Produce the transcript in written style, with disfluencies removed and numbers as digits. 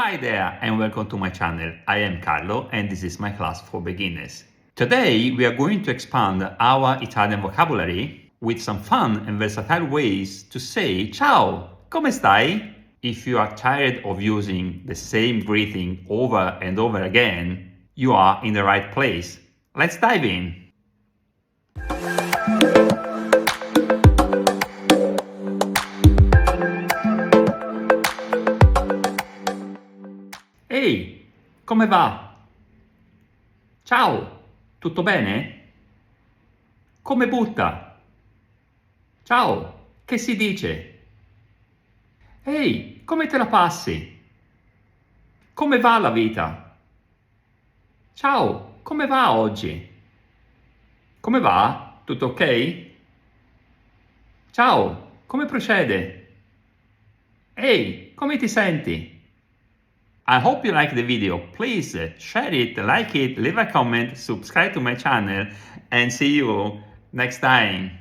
Hi there and welcome to my channel. I am Carlo and this is my class for beginners. Today we are going to expand our Italian vocabulary with some fun and versatile ways to say ciao, come stai? If you are tired of using the same greeting over and over again, you are in the right place. Let's dive in. Ehi, come va? Ciao, tutto bene? Come butta? Ciao, che si dice? Ehi, come te la passi? Come va la vita? Ciao, come va oggi? Come va? Tutto ok? Ciao, come procede? Ehi, come ti senti? I hope you like the video. Please share it, like it, leave a comment, subscribe to my channel, and see you next time.